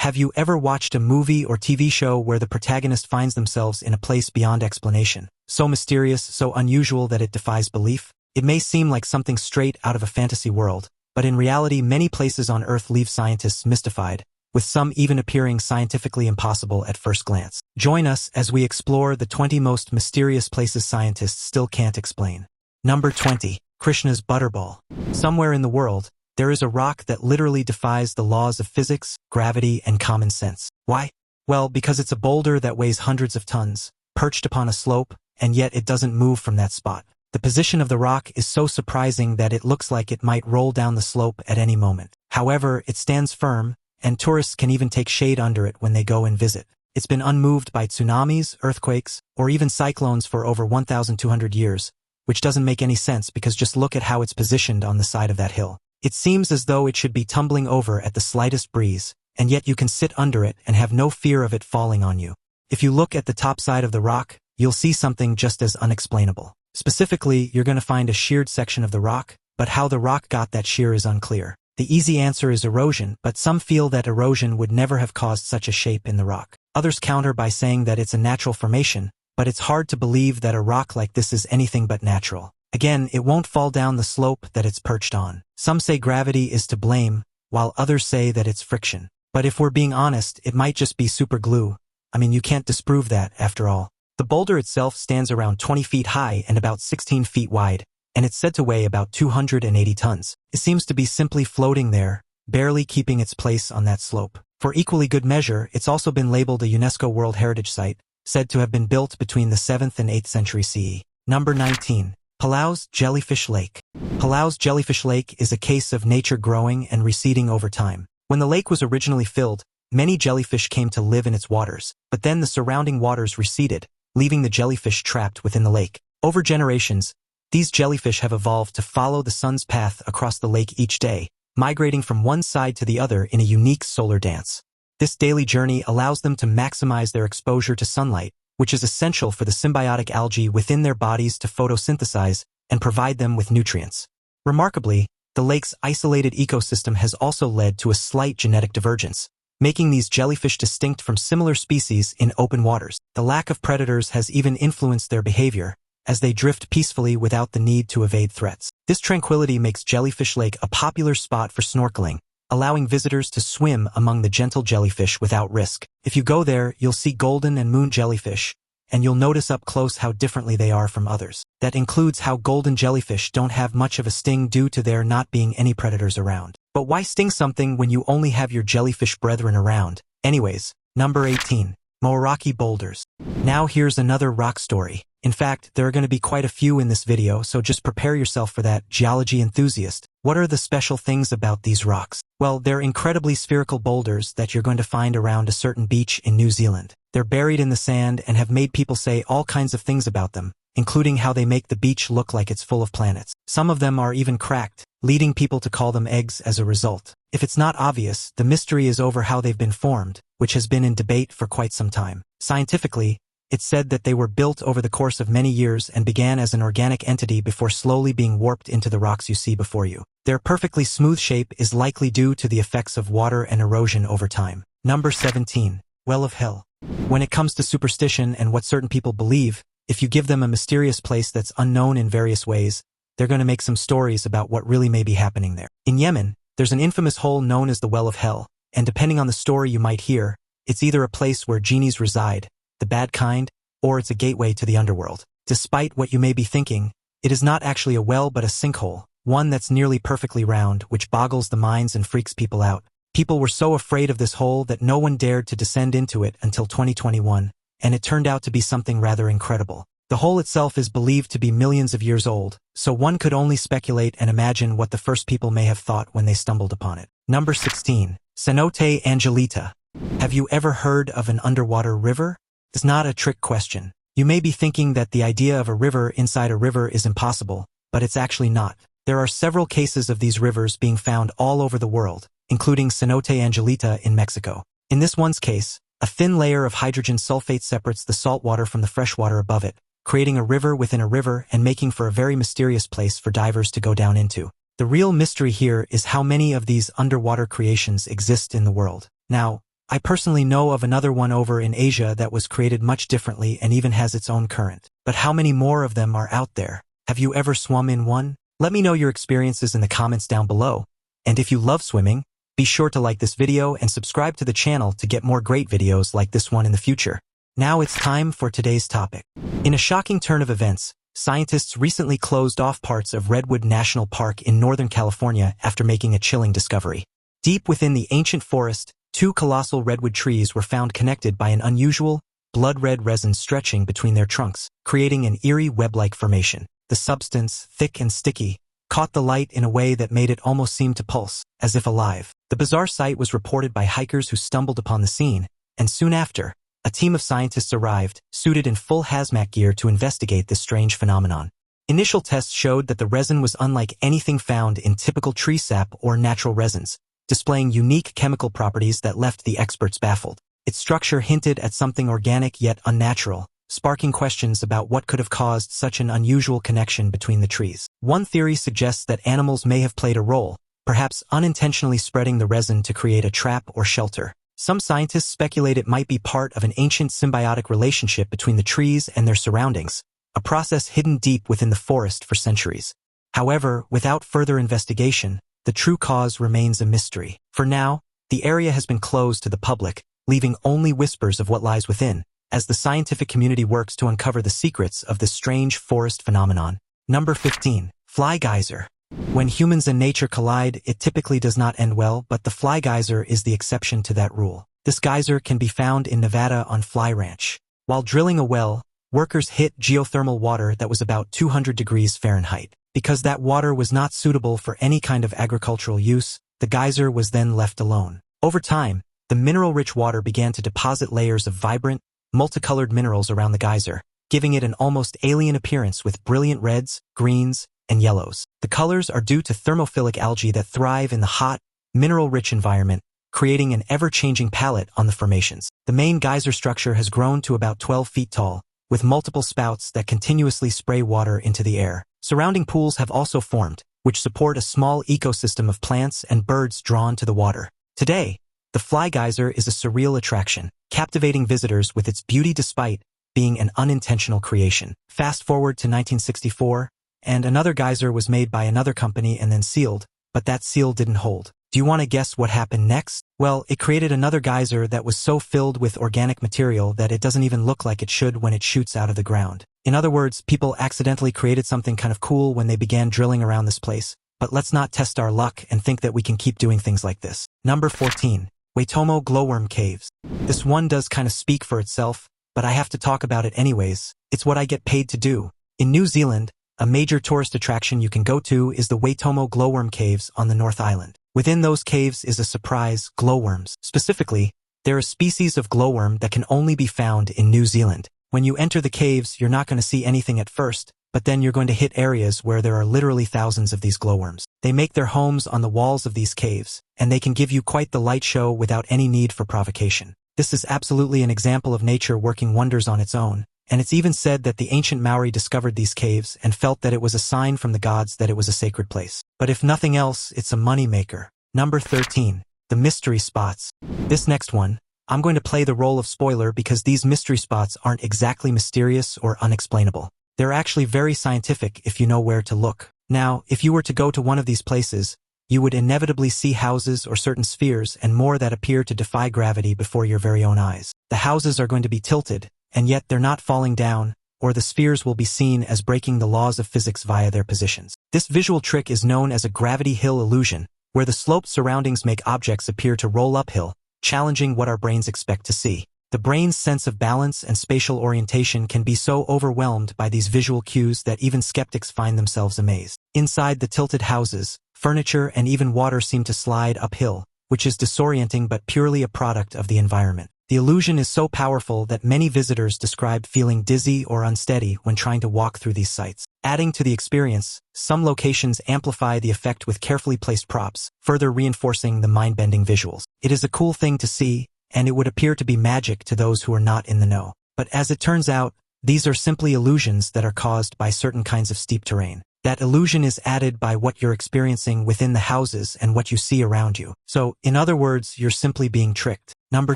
Have you ever watched a movie or TV show where the protagonist finds themselves in a place beyond explanation? So mysterious, so unusual that it defies belief? It may seem like something straight out of a fantasy world, but in reality many places on Earth leave scientists mystified, with some even appearing scientifically impossible at first glance. Join us as we explore the 20 most mysterious places scientists still can't explain. Number 20. Krishna's Butterball. Somewhere in the world, there is a rock that literally defies the laws of physics, gravity, and common sense. Why? Well, because it's a boulder that weighs hundreds of tons, perched upon a slope, and yet it doesn't move from that spot. The position of the rock is so surprising that it looks like it might roll down the slope at any moment. However, it stands firm, and tourists can even take shade under it when they go and visit. It's been unmoved by tsunamis, earthquakes, or even cyclones for over 1,200 years, which doesn't make any sense because just look at how it's positioned on the side of that hill. It seems as though it should be tumbling over at the slightest breeze, and yet you can sit under it and have no fear of it falling on you. If you look at the top side of the rock, you'll see something just as unexplainable. Specifically, you're going to find a sheared section of the rock, but how the rock got that shear is unclear. The easy answer is erosion, but some feel that erosion would never have caused such a shape in the rock. Others counter by saying that it's a natural formation, but it's hard to believe that a rock like this is anything but natural. Again, it won't fall down the slope that it's perched on. Some say gravity is to blame, while others say that it's friction. But if we're being honest, it might just be super glue. I mean, you can't disprove that, after all. The boulder itself stands around 20 feet high and about 16 feet wide, and it's said to weigh about 280 tons. It seems to be simply floating there, barely keeping its place on that slope. For equally good measure, it's also been labeled a UNESCO World Heritage Site, said to have been built between the 7th and 8th century CE. Number 19. Palau's Jellyfish Lake. Palau's Jellyfish Lake is a case of nature growing and receding over time. When the lake was originally filled, many jellyfish came to live in its waters, but then the surrounding waters receded, leaving the jellyfish trapped within the lake. Over generations, these jellyfish have evolved to follow the sun's path across the lake each day, migrating from one side to the other in a unique solar dance. This daily journey allows them to maximize their exposure to sunlight, which is essential for the symbiotic algae within their bodies to photosynthesize and provide them with nutrients. Remarkably, the lake's isolated ecosystem has also led to a slight genetic divergence, making these jellyfish distinct from similar species in open waters. The lack of predators has even influenced their behavior, as they drift peacefully without the need to evade threats. This tranquility makes Jellyfish Lake a popular spot for snorkeling, allowing visitors to swim among the gentle jellyfish without risk. If you go there, you'll see golden and moon jellyfish, and you'll notice up close how differently they are from others. That includes how golden jellyfish don't have much of a sting due to there not being any predators around. But why sting something when you only have your jellyfish brethren around? Anyways, number 18. Mooi Boulders. Now here's another rock story. In fact, there are going to be quite a few in this video, so just prepare yourself for that, geology enthusiast. What are the special things about these rocks? Well, they're incredibly spherical boulders that you're going to find around a certain beach in New Zealand. They're buried in the sand and have made people say all kinds of things about them, including how they make the beach look like it's full of planets. Some of them are even cracked, leading people to call them eggs as a result. If it's not obvious, the mystery is over how they've been formed, which has been in debate for quite some time. Scientifically, it's said that they were built over the course of many years and began as an organic entity before slowly being warped into the rocks you see before you. Their perfectly smooth shape is likely due to the effects of water and erosion over time. Number 17. Well of Hell. When it comes to superstition and what certain people believe, if you give them a mysterious place that's unknown in various ways, they're going to make some stories about what really may be happening there. In Yemen, there's an infamous hole known as the Well of Hell, and depending on the story you might hear, it's either a place where genies reside, the bad kind, or it's a gateway to the underworld. Despite what you may be thinking, it is not actually a well but a sinkhole, one that's nearly perfectly round, which boggles the minds and freaks people out. People were so afraid of this hole that no one dared to descend into it until 2021, and it turned out to be something rather incredible. The hole itself is believed to be millions of years old, so one could only speculate and imagine what the first people may have thought when they stumbled upon it. Number 16. Cenote Angelita. Have you ever heard of an underwater river? It's not a trick question. You may be thinking that the idea of a river inside a river is impossible, but it's actually not. There are several cases of these rivers being found all over the world, including Cenote Angelita in Mexico. In this one's case, a thin layer of hydrogen sulfate separates the salt water from the fresh water above it, creating a river within a river and making for a very mysterious place for divers to go down into. The real mystery here is how many of these underwater creations exist in the world. Now, I personally know of another one over in Asia that was created much differently and even has its own current. But how many more of them are out there? Have you ever swum in one? Let me know your experiences in the comments down below. And if you love swimming, be sure to like this video and subscribe to the channel to get more great videos like this one in the future. Now it's time for today's topic. In a shocking turn of events, scientists recently closed off parts of Redwood National Park in Northern California after making a chilling discovery. Deep within the ancient forest, two colossal redwood trees were found connected by an unusual, blood-red resin stretching between their trunks, creating an eerie web-like formation. The substance, thick and sticky, caught the light in a way that made it almost seem to pulse, as if alive. The bizarre sight was reported by hikers who stumbled upon the scene, and soon after, a team of scientists arrived, suited in full hazmat gear to investigate this strange phenomenon. Initial tests showed that the resin was unlike anything found in typical tree sap or natural resins, displaying unique chemical properties that left the experts baffled. Its structure hinted at something organic yet unnatural, sparking questions about what could have caused such an unusual connection between the trees. One theory suggests that animals may have played a role, perhaps unintentionally spreading the resin to create a trap or shelter. Some scientists speculate it might be part of an ancient symbiotic relationship between the trees and their surroundings, a process hidden deep within the forest for centuries. However, without further investigation, the true cause remains a mystery. For now, the area has been closed to the public, leaving only whispers of what lies within, as the scientific community works to uncover the secrets of this strange forest phenomenon. Number 15. Fly Geyser. When humans and nature collide, it typically does not end well, but the Fly Geyser is the exception to that rule. This geyser can be found in Nevada on Fly Ranch. While drilling a well, workers hit geothermal water that was about 200 degrees Fahrenheit. Because that water was not suitable for any kind of agricultural use, the geyser was then left alone. Over time, the mineral-rich water began to deposit layers of vibrant, multicolored minerals around the geyser, giving it an almost alien appearance with brilliant reds, greens, and yellows. The colors are due to thermophilic algae that thrive in the hot, mineral-rich environment, creating an ever-changing palette on the formations. The main geyser structure has grown to about 12 feet tall, with multiple spouts that continuously spray water into the air. Surrounding pools have also formed, which support a small ecosystem of plants and birds drawn to the water. Today, the Fly Geyser is a surreal attraction, captivating visitors with its beauty despite being an unintentional creation. Fast forward to 1964, and another geyser was made by another company and then sealed, but that seal didn't hold. Do you want to guess what happened next? Well, it created another geyser that was so filled with organic material that it doesn't even look like it should when it shoots out of the ground. In other words, people accidentally created something kind of cool when they began drilling around this place. But let's not test our luck and think that we can keep doing things like this. Number 14. Tomo Gloworm Caves. This one does kind of speak for itself, but I have to talk about it anyways. It's what I get paid to do. In New Zealand, a major tourist attraction you can go to is the Tomo Gloworm Caves on the North Island. Within those caves is a surprise, glowworms. Specifically, they're a species of glowworm that can only be found in New Zealand. When you enter the caves, you're not going to see anything at first, but then you're going to hit areas where there are literally thousands of these glowworms. They make their homes on the walls of these caves, and they can give you quite the light show without any need for provocation. This is absolutely an example of nature working wonders on its own, and it's even said that the ancient Maori discovered these caves and felt that it was a sign from the gods that it was a sacred place. But if nothing else, it's a money maker. Number 13. The mystery spots. This next one, I'm going to play the role of spoiler because these mystery spots aren't exactly mysterious or unexplainable. They're actually very scientific if you know where to look. Now, if you were to go to one of these places, you would inevitably see houses or certain spheres and more that appear to defy gravity before your very own eyes. The houses are going to be tilted, and yet they're not falling down, or the spheres will be seen as breaking the laws of physics via their positions. This visual trick is known as a gravity hill illusion, where the sloped surroundings make objects appear to roll uphill, challenging what our brains expect to see. The brain's sense of balance and spatial orientation can be so overwhelmed by these visual cues that even skeptics find themselves amazed. Inside the tilted houses, furniture and even water seem to slide uphill, which is disorienting but purely a product of the environment. The illusion is so powerful that many visitors described feeling dizzy or unsteady when trying to walk through these sites. Adding to the experience, some locations amplify the effect with carefully placed props, further reinforcing the mind-bending visuals. It is a cool thing to see, and it would appear to be magic to those who are not in the know. But as it turns out, these are simply illusions that are caused by certain kinds of steep terrain. That illusion is added by what you're experiencing within the houses and what you see around you. So, in other words, you're simply being tricked. Number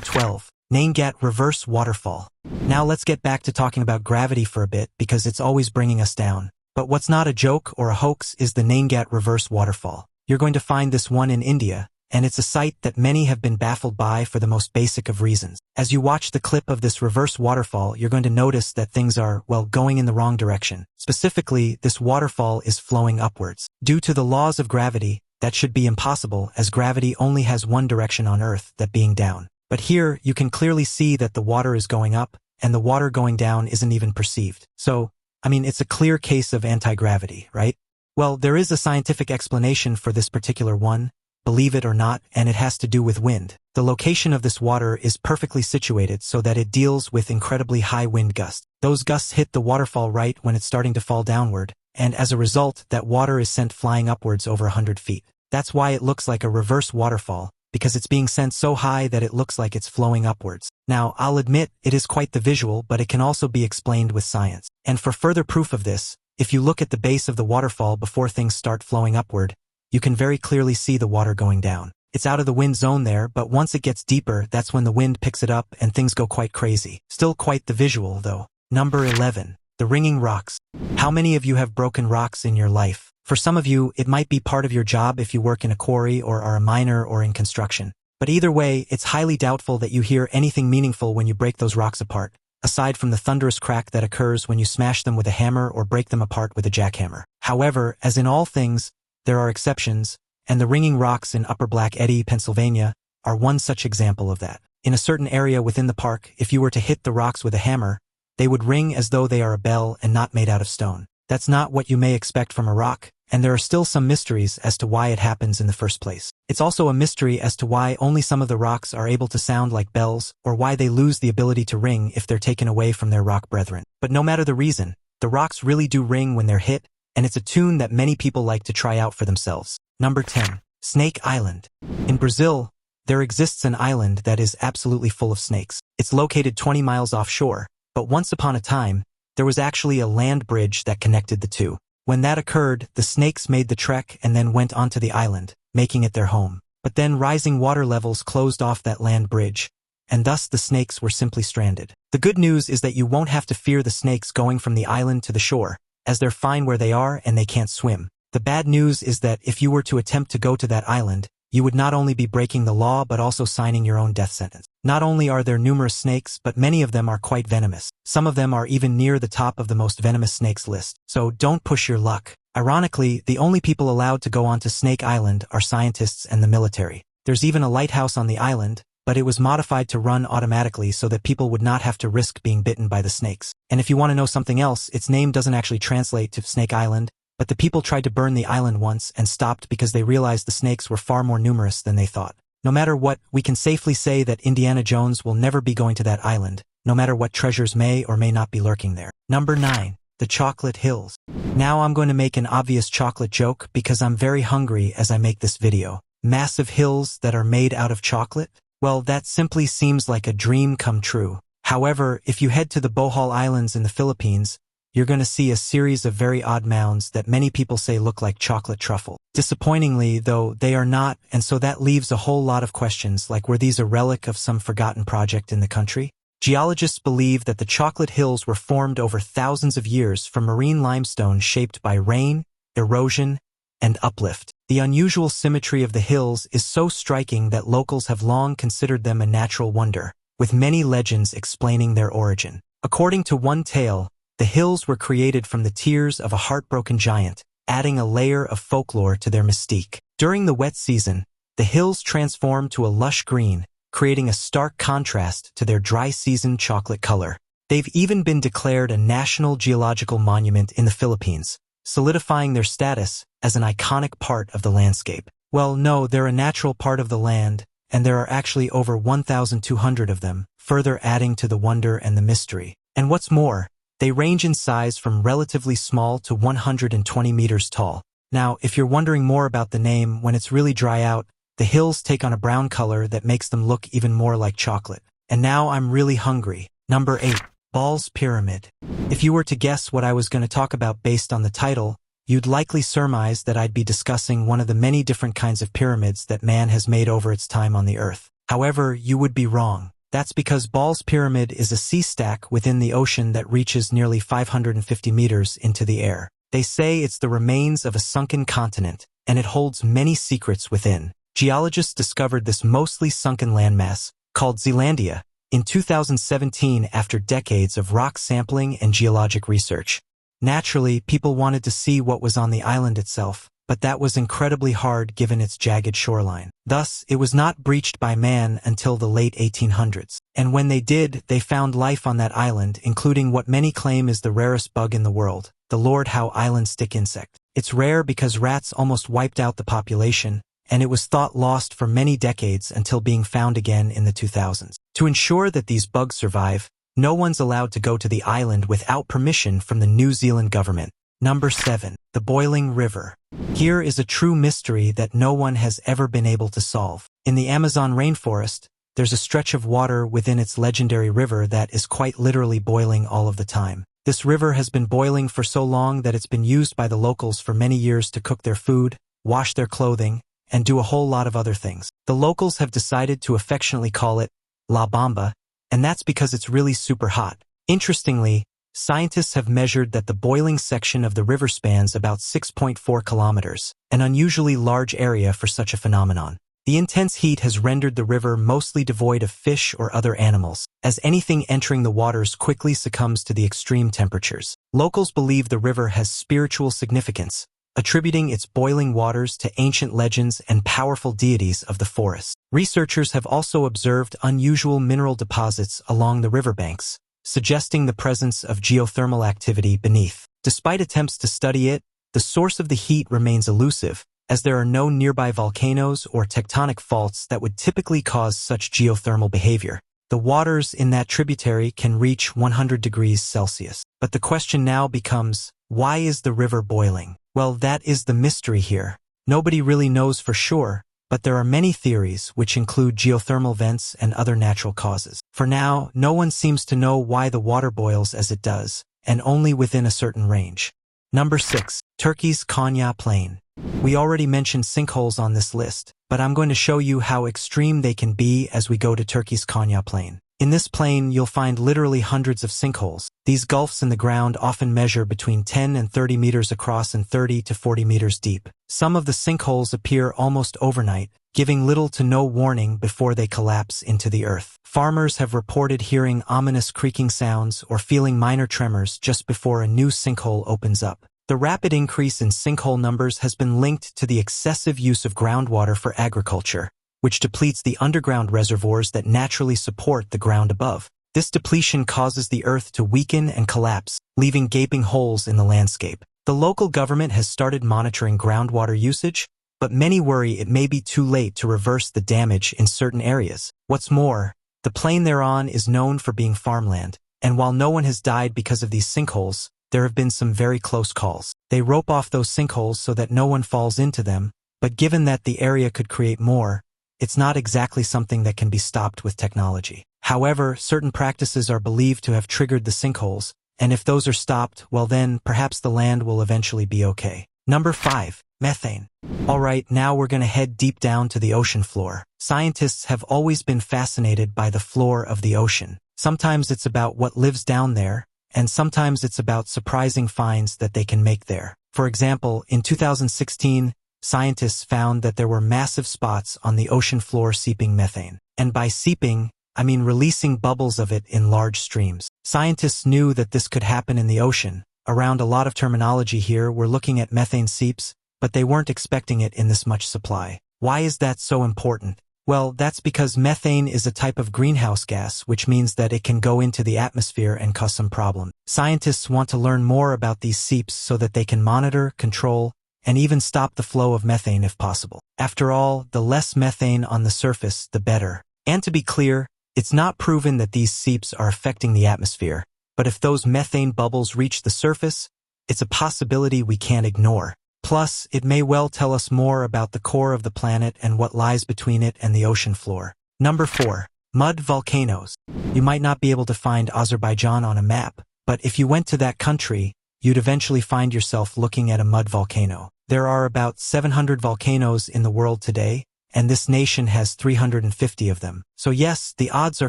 12. Naat Reverse Waterfall. Now let's get back to talking about gravity for a bit because it's always bringing us down. But what's not a joke or a hoax is the Naat Reverse Waterfall. You're going to find this one in India, and it's a sight that many have been baffled by for the most basic of reasons. As you watch the clip of this reverse waterfall, you're going to notice that things are, well, going in the wrong direction. Specifically, this waterfall is flowing upwards. Due to the laws of gravity, that should be impossible as gravity only has one direction on Earth, that being down. But here, you can clearly see that the water is going up, and the water going down isn't even perceived. So, it's a clear case of anti-gravity, right? Well, there is a scientific explanation for this particular one, believe it or not, and it has to do with wind. The location of this water is perfectly situated so that it deals with incredibly high wind gusts. Those gusts hit the waterfall right when it's starting to fall downward, and as a result, that water is sent flying upwards over 100 feet. That's why it looks like a reverse waterfall, because it's being sent so high that it looks like it's flowing upwards. Now, I'll admit, it is quite the visual, but it can also be explained with science. And for further proof of this, if you look at the base of the waterfall before things start flowing upward, you can very clearly see the water going down. It's out of the wind zone there, but once it gets deeper, that's when the wind picks it up and things go quite crazy. Still quite the visual, though. Number 11. The ringing rocks. How many of you have broken rocks in your life? For some of you, it might be part of your job if you work in a quarry or are a miner or in construction. But either way, it's highly doubtful that you hear anything meaningful when you break those rocks apart, aside from the thunderous crack that occurs when you smash them with a hammer or break them apart with a jackhammer. However, as in all things, there are exceptions, and the ringing rocks in Upper Black Eddy, Pennsylvania, are one such example of that. In a certain area within the park, if you were to hit the rocks with a hammer, they would ring as though they are a bell and not made out of stone. That's not what you may expect from a rock, and there are still some mysteries as to why it happens in the first place. It's also a mystery as to why only some of the rocks are able to sound like bells, or why they lose the ability to ring if they're taken away from their rock brethren. But no matter the reason, the rocks really do ring when they're hit, and it's a tune that many people like to try out for themselves. Number 10. Snake Island. In Brazil, there exists an island that is absolutely full of snakes. It's located 20 miles offshore, but once upon a time, there was actually a land bridge that connected the two. When that occurred, the snakes made the trek and then went onto the island, making it their home. But then rising water levels closed off that land bridge, and thus the snakes were simply stranded. The good news is that you won't have to fear the snakes going from the island to the shore, as they're fine where they are and they can't swim. The bad news is that if you were to attempt to go to that island, you would not only be breaking the law but also signing your own death sentence. Not only are there numerous snakes, but many of them are quite venomous. Some of them are even near the top of the most venomous snakes list. So don't push your luck. Ironically, the only people allowed to go onto Snake Island are scientists and the military. There's even a lighthouse on the island, but it was modified to run automatically so that people would not have to risk being bitten by the snakes. And if you want to know something else, its name doesn't actually translate to Snake Island, but the people tried to burn the island once and stopped because they realized the snakes were far more numerous than they thought. No matter what, we can safely say that Indiana Jones will never be going to that island, no matter what treasures may or may not be lurking there. Number 9. The Chocolate Hills. Now I'm going to make an obvious chocolate joke because I'm very hungry as I make this video. Massive hills that are made out of chocolate? Well, that simply seems like a dream come true. However, if you head to the Bohol Islands in the Philippines, you're going to see a series of very odd mounds that many people say look like chocolate truffle. Disappointingly, though, they are not, and so that leaves a whole lot of questions like were these a relic of some forgotten project in the country? Geologists believe that the chocolate hills were formed over thousands of years from marine limestone shaped by rain, erosion, and uplift. The unusual symmetry of the hills is so striking that locals have long considered them a natural wonder, with many legends explaining their origin. According to one tale, the hills were created from the tears of a heartbroken giant, adding a layer of folklore to their mystique. During the wet season, the hills transform to a lush green, creating a stark contrast to their dry season chocolate color. They've even been declared a National Geological Monument in the Philippines, solidifying their status as an iconic part of the landscape. Well, no, they're a natural part of the land, and there are actually over 1,200 of them, further adding to the wonder and the mystery. And what's more, they range in size from relatively small to 120 meters tall. Now, if you're wondering more about the name, when it's really dry out, the hills take on a brown color that makes them look even more like chocolate. And now I'm really hungry. Number 8. Ball's Pyramid. If you were to guess what I was going to talk about based on the title, you'd likely surmise that I'd be discussing one of the many different kinds of pyramids that man has made over its time on the Earth. However, you would be wrong. That's because Baal's Pyramid is a sea stack within the ocean that reaches nearly 550 meters into the air. They say it's the remains of a sunken continent, and it holds many secrets within. Geologists discovered this mostly sunken landmass, called Zealandia, in 2017 after decades of rock sampling and geologic research. Naturally, people wanted to see what was on the island itself, but that was incredibly hard given its jagged shoreline. Thus, it was not breached by man until the late 1800s. And when they did, they found life on that island, including what many claim is the rarest bug in the world, the Lord Howe Island stick insect. It's rare because rats almost wiped out the population, and it was thought lost for many decades until being found again in the 2000s. To ensure that these bugs survive, no one's allowed to go to the island without permission from the New Zealand government. Number 7. The Boiling River. Here is a true mystery that no one has ever been able to solve. In the Amazon rainforest, there's a stretch of water within its legendary river that is quite literally boiling all of the time. This river has been boiling for so long that it's been used by the locals for many years to cook their food, wash their clothing, and do a whole lot of other things. The locals have decided to affectionately call it La Bamba, and that's because it's really super hot. Interestingly, scientists have measured that the boiling section of the river spans about 6.4 kilometers, an unusually large area for such a phenomenon. The intense heat has rendered the river mostly devoid of fish or other animals, as anything entering the waters quickly succumbs to the extreme temperatures. Locals believe the river has spiritual significance, attributing its boiling waters to ancient legends and powerful deities of the forest. Researchers have also observed unusual mineral deposits along the riverbanks, suggesting the presence of geothermal activity beneath. Despite attempts to study it, the source of the heat remains elusive, as there are no nearby volcanoes or tectonic faults that would typically cause such geothermal behavior. The waters in that tributary can reach 100 degrees Celsius. But the question now becomes, why is the river boiling? Well, that is the mystery here. Nobody really knows for sure, but there are many theories which include geothermal vents and other natural causes. For now, no one seems to know why the water boils as it does, and only within a certain range. Number 6. Turkey's Konya Plain. We already mentioned sinkholes on this list, but I'm going to show you how extreme they can be as we go to Turkey's Konya Plain. In this plain, you'll find literally hundreds of sinkholes. These gulfs in the ground often measure between 10 and 30 meters across and 30 to 40 meters deep. Some of the sinkholes appear almost overnight, giving little to no warning before they collapse into the earth. Farmers have reported hearing ominous creaking sounds or feeling minor tremors just before a new sinkhole opens up. The rapid increase in sinkhole numbers has been linked to the excessive use of groundwater for agriculture, which depletes the underground reservoirs that naturally support the ground above. This depletion causes the earth to weaken and collapse, leaving gaping holes in the landscape. The local government has started monitoring groundwater usage, but many worry it may be too late to reverse the damage in certain areas. What's more, the plain they're on is known for being farmland, and while no one has died because of these sinkholes, there have been some very close calls. They rope off those sinkholes so that no one falls into them, but given that the area could create more, it's not exactly something that can be stopped with technology. However, certain practices are believed to have triggered the sinkholes, and if those are stopped, well then, perhaps the land will eventually be okay. Number 5. Methane. Alright, now we're gonna head deep down to the ocean floor. Scientists have always been fascinated by the floor of the ocean. Sometimes it's about what lives down there, and sometimes it's about surprising finds that they can make there. For example, in 2016, scientists found that there were massive spots on the ocean floor seeping methane. And by seeping, I mean releasing bubbles of it in large streams. Scientists knew that this could happen in the ocean. Around a lot of terminology here, we're looking at methane seeps, but they weren't expecting it in this much supply. Why is that so important? Well, that's because methane is a type of greenhouse gas, which means that it can go into the atmosphere and cause some problem. Scientists want to learn more about these seeps so that they can monitor, control, and even stop the flow of methane if possible. After all, the less methane on the surface, the better. And to be clear, it's not proven that these seeps are affecting the atmosphere, but if those methane bubbles reach the surface, it's a possibility we can't ignore. Plus, it may well tell us more about the core of the planet and what lies between it and the ocean floor. Number 4. Mud volcanoes. You might not be able to find Azerbaijan on a map, but if you went to that country, you'd eventually find yourself looking at a mud volcano. There are about 700 volcanoes in the world today, and this nation has 350 of them. So yes, the odds are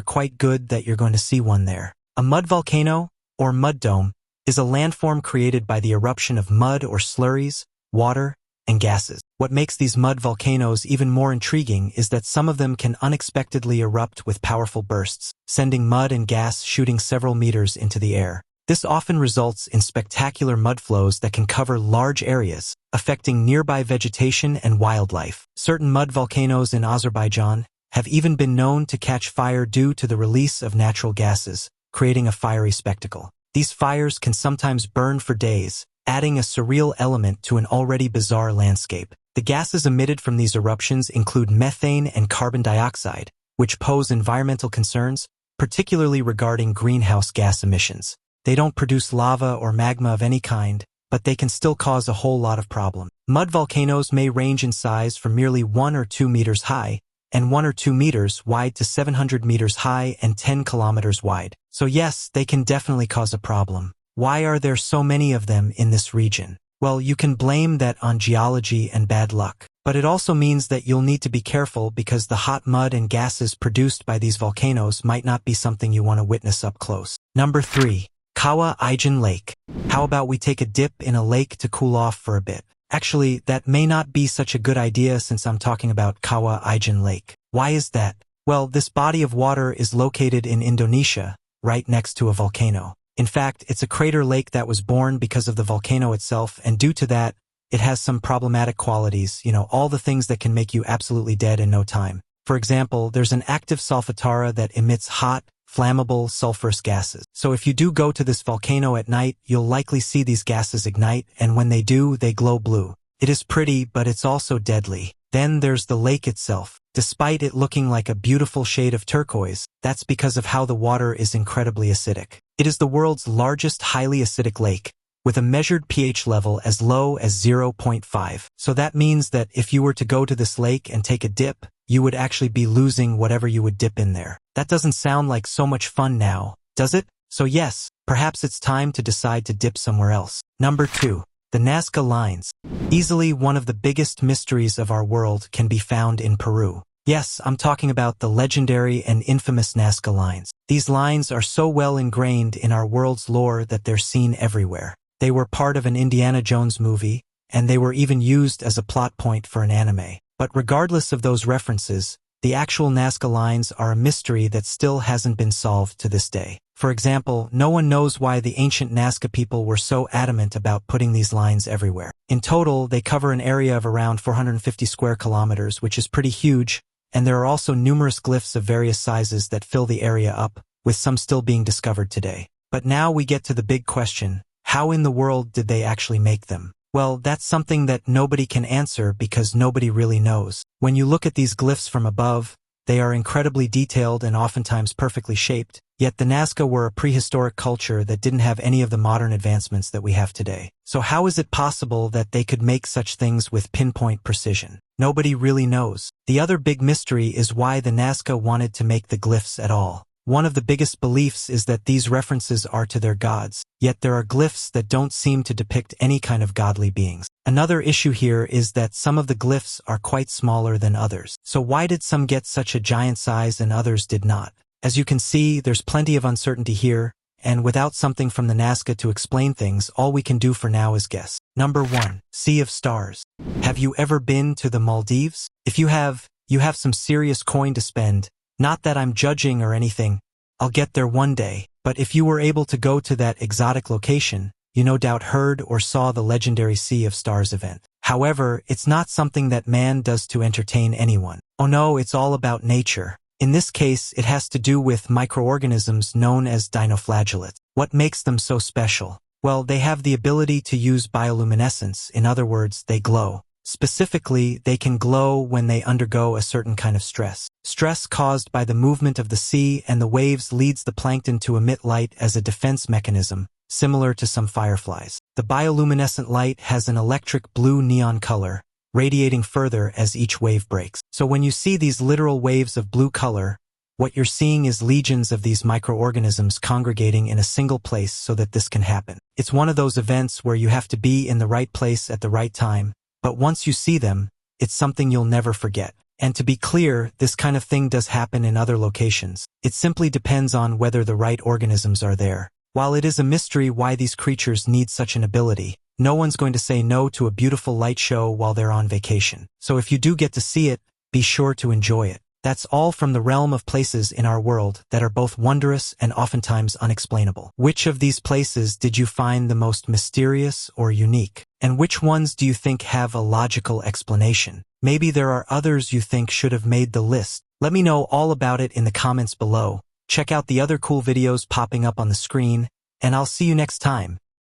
quite good that you're going to see one there. A mud volcano, or mud dome, is a landform created by the eruption of mud or slurries, water, and gases. What makes these mud volcanoes even more intriguing is that some of them can unexpectedly erupt with powerful bursts, sending mud and gas shooting several meters into the air. This often results in spectacular mud flows that can cover large areas, affecting nearby vegetation and wildlife. Certain mud volcanoes in Azerbaijan have even been known to catch fire due to the release of natural gases, creating a fiery spectacle. These fires can sometimes burn for days, adding a surreal element to an already bizarre landscape. The gases emitted from these eruptions include methane and carbon dioxide, which pose environmental concerns, particularly regarding greenhouse gas emissions. They don't produce lava or magma of any kind, but they can still cause a whole lot of problems. Mud volcanoes may range in size from merely 1 or 2 meters high, and 1 or 2 meters wide to 700 meters high and 10 kilometers wide. So yes, they can definitely cause a problem. Why are there so many of them in this region? Well, you can blame that on geology and bad luck. But it also means that you'll need to be careful because the hot mud and gases produced by these volcanoes might not be something you want to witness up close. Number 3. Kawaun Lake. How about we take a dip in a lake to cool off for a bit? Actually, that may not be such a good idea since I'm talking about Kawaun Lake. Why is that? Well, this body of water is located in Indonesia, right next to a volcano. In fact, it's a crater lake that was born because of the volcano itself, and due to that, it has some problematic qualities, all the things that can make you absolutely dead in no time. For example, there's an active solfatara that emits hot, flammable, sulfurous gases. So if you do go to this volcano at night, you'll likely see these gases ignite, and when they do, they glow blue. It is pretty, but it's also deadly. Then there's the lake itself. Despite it looking like a beautiful shade of turquoise, that's because of how the water is incredibly acidic. It is the world's largest highly acidic lake, with a measured pH level as low as 0.5. So that means that if you were to go to this lake and take a dip, you would actually be losing whatever you would dip in there. That doesn't sound like so much fun now, does it? So yes, perhaps it's time to decide to dip somewhere else. Number 2. The Nasca Lines. Easily one of the biggest mysteries of our world can be found in Peru. Yes, I'm talking about the legendary and infamous Nasca Lines. These lines are so well ingrained in our world's lore that they're seen everywhere. They were part of an Indiana Jones movie, and they were even used as a plot point for an anime. But regardless of those references, the actual Nasca Lines are a mystery that still hasn't been solved to this day. For example, no one knows why the ancient Nasca people were so adamant about putting these lines everywhere. In total, they cover an area of around 450 square kilometers, which is pretty huge, and there are also numerous glyphs of various sizes that fill the area up, with some still being discovered today. But now we get to the big question: how in the world did they actually make them? Well, that's something that nobody can answer because nobody really knows. When you look at these glyphs from above, they are incredibly detailed and oftentimes perfectly shaped, yet the Nasca were a prehistoric culture that didn't have any of the modern advancements that we have today. So how is it possible that they could make such things with pinpoint precision? Nobody really knows. The other big mystery is why the Nasca wanted to make the glyphs at all. One of the biggest beliefs is that these references are to their gods, yet there are glyphs that don't seem to depict any kind of godly beings. Another issue here is that some of the glyphs are quite smaller than others. So why did some get such a giant size and others did not? As you can see, there's plenty of uncertainty here, and without something from the Nasca to explain things, all we can do for now is guess. Number 1. Sea of Stars. Have you ever been to the Maldives? If you have some serious coin to spend. Not that I'm judging or anything, I'll get there one day, but if you were able to go to that exotic location, you no doubt heard or saw the legendary Sea of Stars event. However, it's not something that man does to entertain anyone. Oh no, it's all about nature. In this case, it has to do with microorganisms known as dinoflagellates. What makes them so special? Well, they have the ability to use bioluminescence, in other words, they glow. Specifically, they can glow when they undergo a certain kind of stress. Stress caused by the movement of the sea and the waves leads the plankton to emit light as a defense mechanism, similar to some fireflies. The bioluminescent light has an electric blue neon color, radiating further as each wave breaks. So when you see these literal waves of blue color, What you're seeing is legions of these microorganisms congregating in a single place so that this can happen. It's one of those events where you have to be in the right place at the right time, but once you see them, it's something you'll never forget. And to be clear, this kind of thing does happen in other locations. It simply depends on whether the right organisms are there. While it is a mystery why these creatures need such an ability, no one's going to say no to a beautiful light show while they're on vacation. So if you do get to see it, be sure to enjoy it. That's all from the realm of places in our world that are both wondrous and oftentimes unexplainable. Which of these places did you find the most mysterious or unique? And which ones do you think have a logical explanation? Maybe there are others you think should have made the list. Let me know all about it in the comments below. Check out the other cool videos popping up on the screen, and I'll see you next time.